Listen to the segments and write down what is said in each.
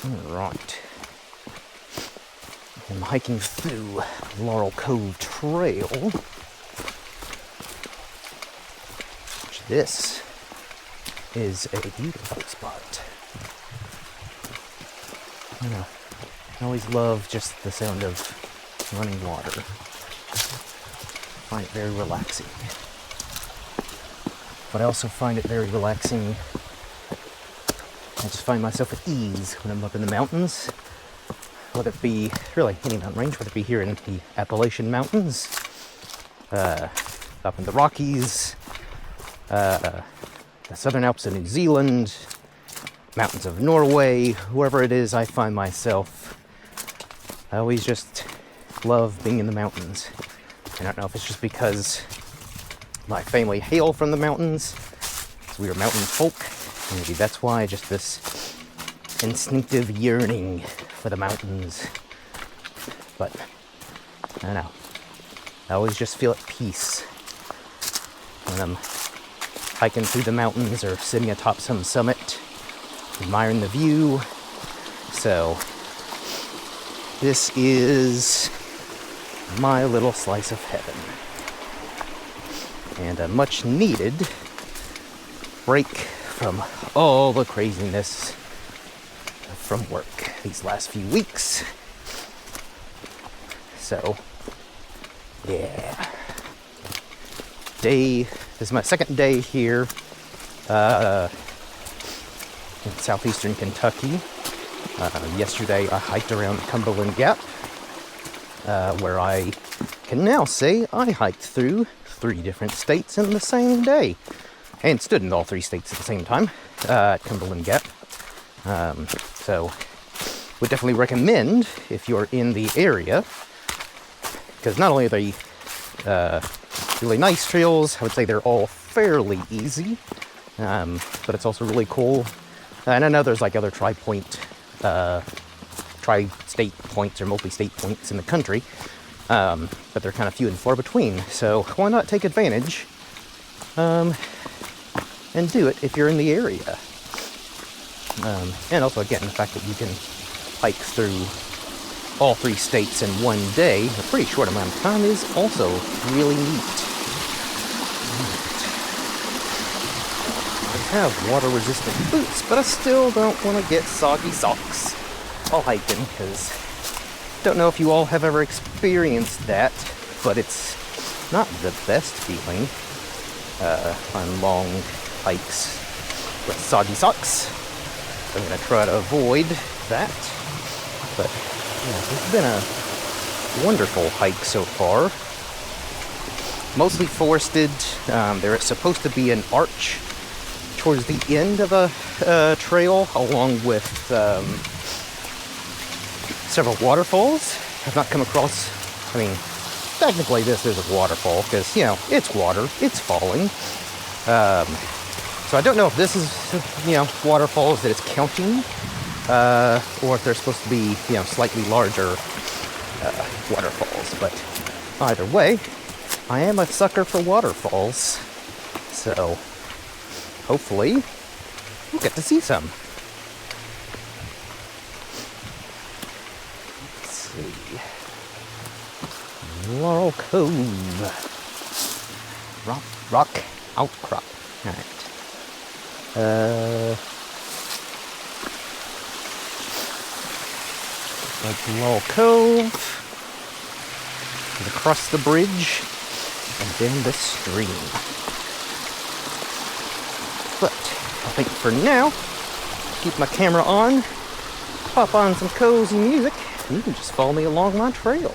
Alright. I'm hiking through Laurel Cove Trail. This is a beautiful spot. I always love just the sound of running water. I find it very relaxing. But I also find it very relaxing. I just find myself at ease when I'm up in the mountains. Whether it be really any mountain range, whether it be here in the Appalachian Mountains, up in the Rockies, the Southern Alps of New Zealand, mountains of Norway, wherever it is I find myself, I always just love being in the mountains. I don't know if it's just because my family hail from the mountains, so we are mountain folk. Maybe that's why, just this instinctive yearning for the mountains. But I don't know. I always just feel at peace when I'm hiking through the mountains or sitting atop some summit, admiring the view. So this is my little slice of heaven. And a much needed break from all the craziness from work these last few weeks. So, yeah. This is my second day here in southeastern Kentucky. Yesterday I hiked around Cumberland Gap, where I can now say I hiked through 3 different states in the same day. And stood in all 3 states at the same time at Cumberland Gap. So, would definitely recommend if you're in the area, because not only are they really nice trails, I would say they're all fairly easy, but it's also really cool. And I know there's like other tri-state points or multi-state points in the country, but they're kind of few and far between. So why not take advantage and do it if you're in the area. And also, again, the fact that you can hike through all 3 states in one day, a pretty short amount of time, is also really neat. I have water-resistant boots, but I still don't want to get soggy socks while hiking, because I don't know if you all have ever experienced that, but it's not the best feeling on long hikes with soggy socks. I'm going to try to avoid that. But yeah, it's been a wonderful hike so far. Mostly forested. There is supposed to be an arch towards the end of a trail, along with several waterfalls. I've not come across, I mean, technically this is a waterfall, because, you know, it's water, it's falling. So I don't know if this is, you know, waterfalls that it's counting, or if they're supposed to be, you know, slightly larger waterfalls. But either way, I am a sucker for waterfalls. So hopefully we'll get to see some. Let's see. Laurel Cove. Rock outcrop. All right. Like Laurel Cove, and across the bridge, and down the stream. But I think for now, keep my camera on, pop on some cozy music, and you can just follow me along my trail.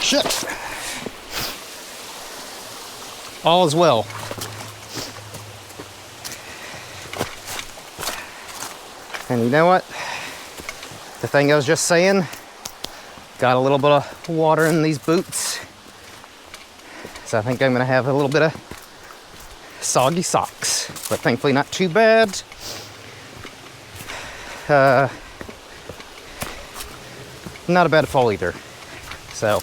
Shit. All is well. And you know what? The thing I was just saying, got a little bit of water in these boots. So I think I'm gonna have a little bit of soggy socks, but thankfully not too bad. Not a bad fall either. So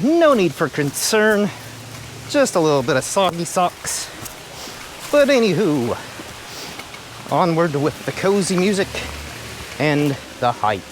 no need for concern. Just a little bit of soggy socks. But anywho, onward with the cozy music and the hike.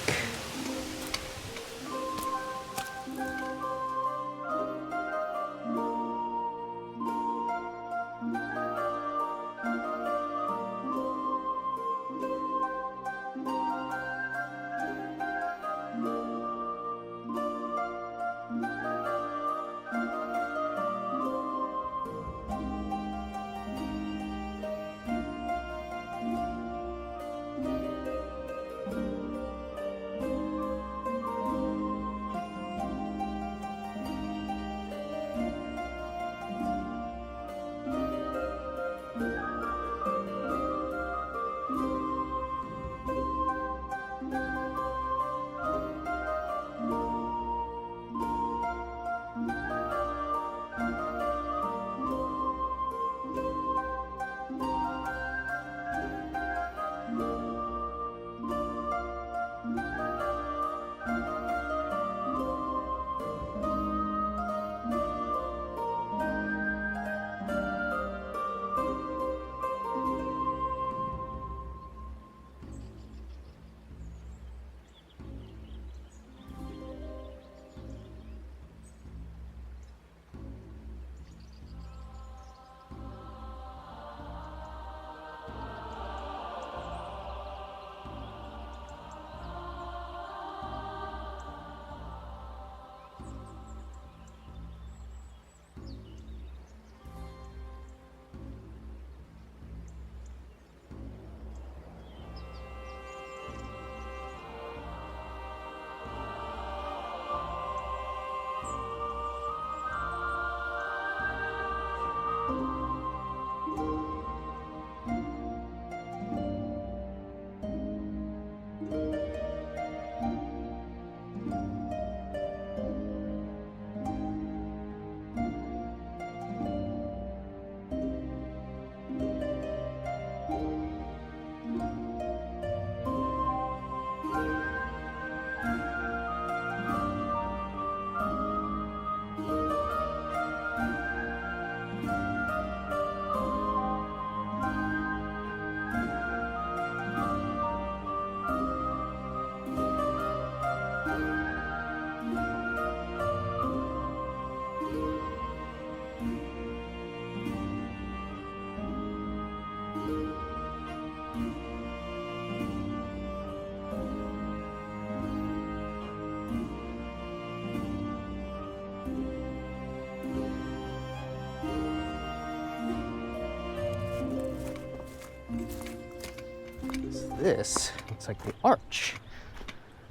This looks like the arch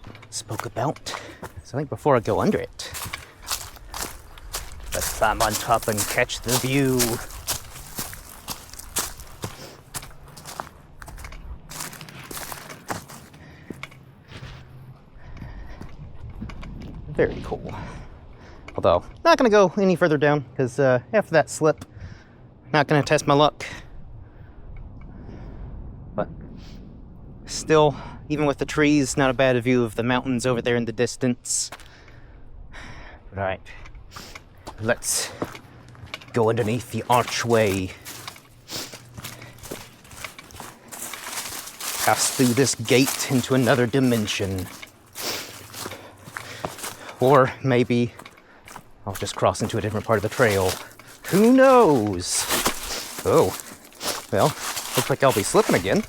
I spoke about. So I think before I go under it, let's climb on top and catch the view. Very cool. Although, not gonna go any further down because after that slip, not gonna test my luck. But still, even with the trees, not a bad view of the mountains over there in the distance. Right, let's go underneath the archway. Pass through this gate into another dimension. Or maybe I'll just cross into a different part of the trail. Who knows? Oh, well, looks like I'll be slipping again.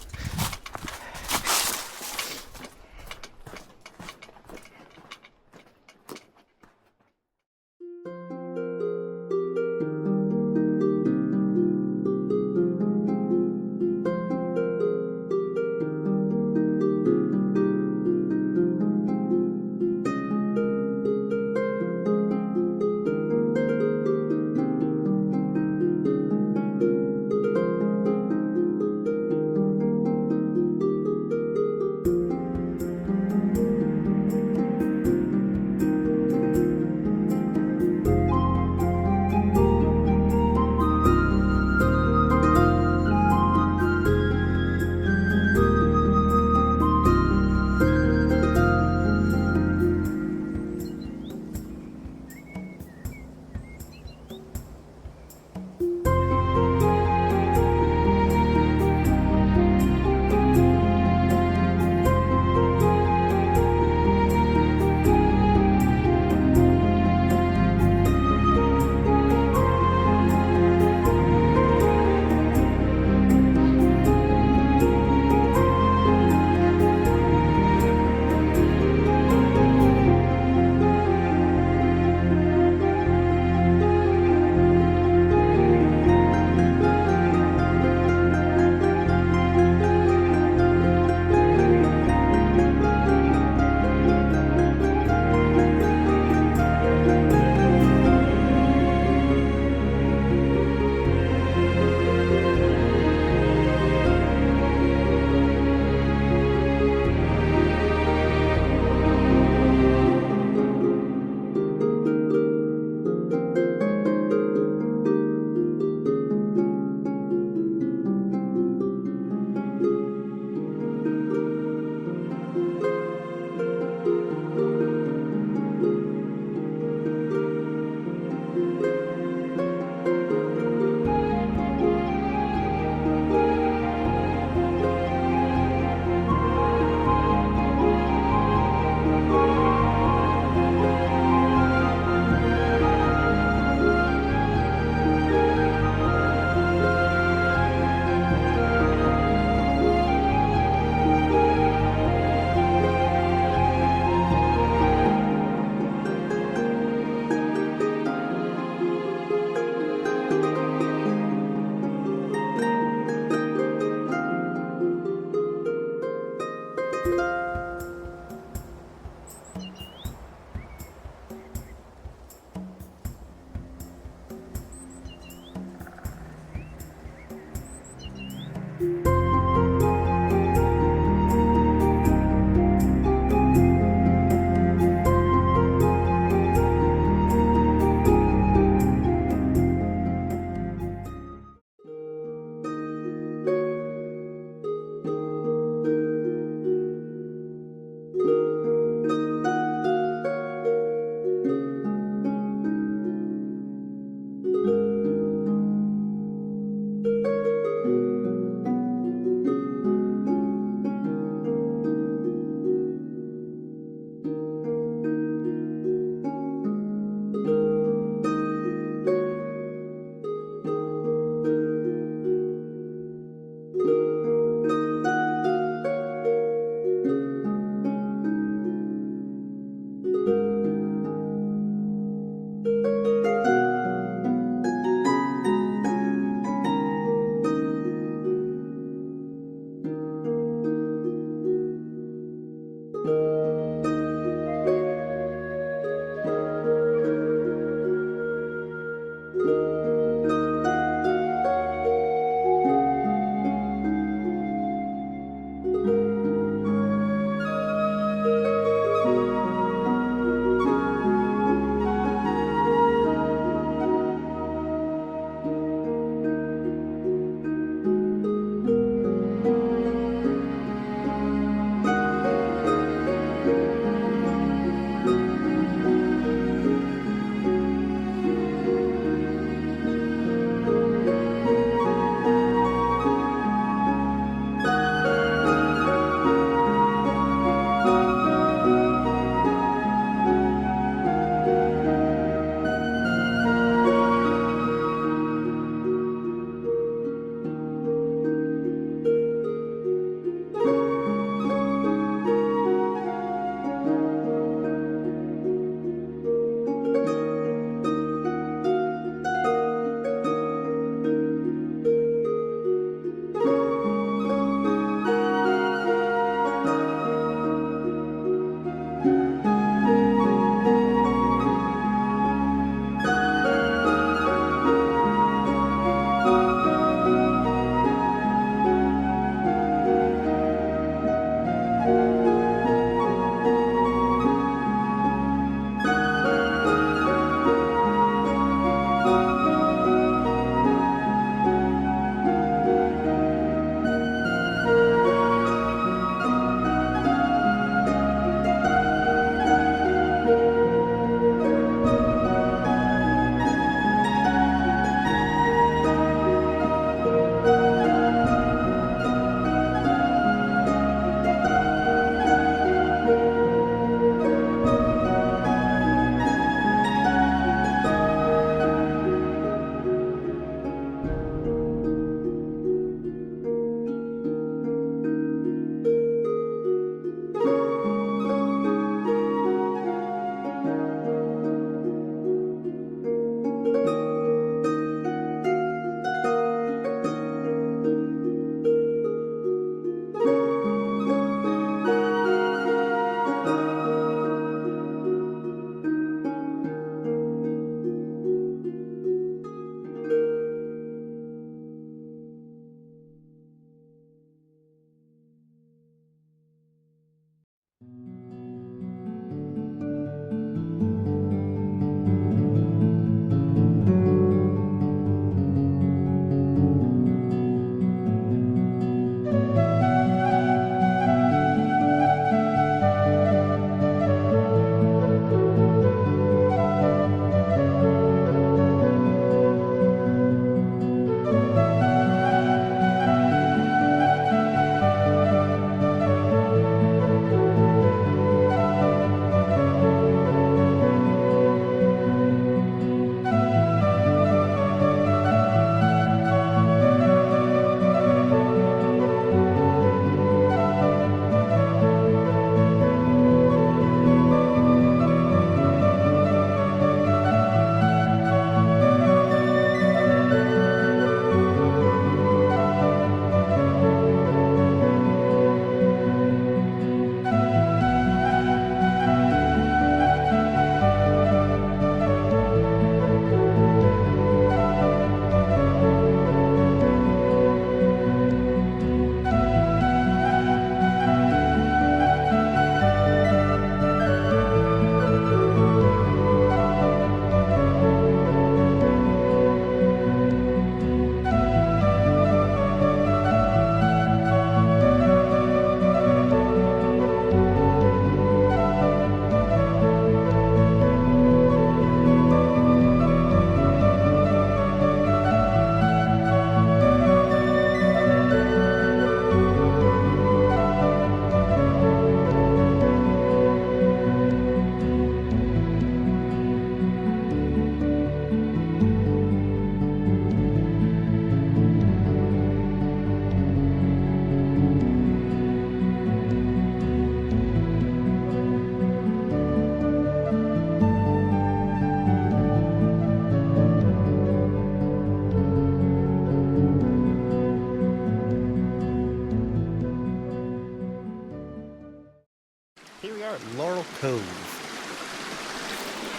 Laurel Cove.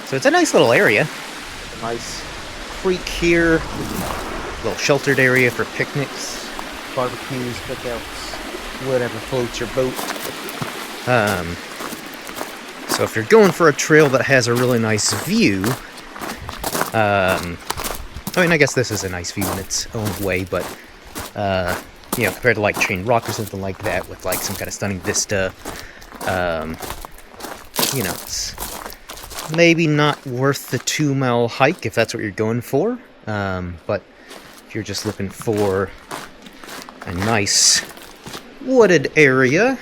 So it's a nice little area. A nice creek here. Little sheltered area for picnics, barbecues, cookouts, whatever floats your boat. So if you're going for a trail that has a really nice view, I mean, I guess this is a nice view in its own way, but, you know, compared to, like, Chain Rock or something like that with, like, some kind of stunning vista, you know, it's maybe not worth the 2-mile hike if that's what you're going for, but if you're just looking for a nice wooded area,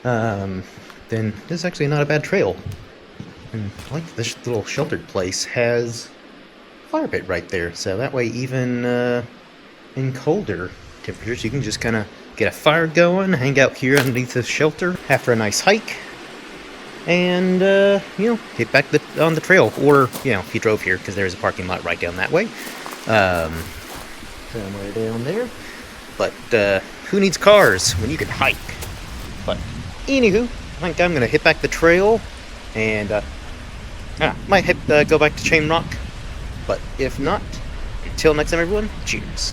then this is actually not a bad trail. And I like this little sheltered place has a fire pit right there, so that way even in colder temperatures you can just kind of get a fire going, hang out here underneath the shelter after a nice hike, and you know, get back on the trail, or you know, if you drove here, because there's a parking lot right down that way, somewhere down there. But who needs cars when you can hike? But anywho, I think I'm gonna hit back the trail, and might go back to Chain Rock. But if not, until next time, everyone, cheers.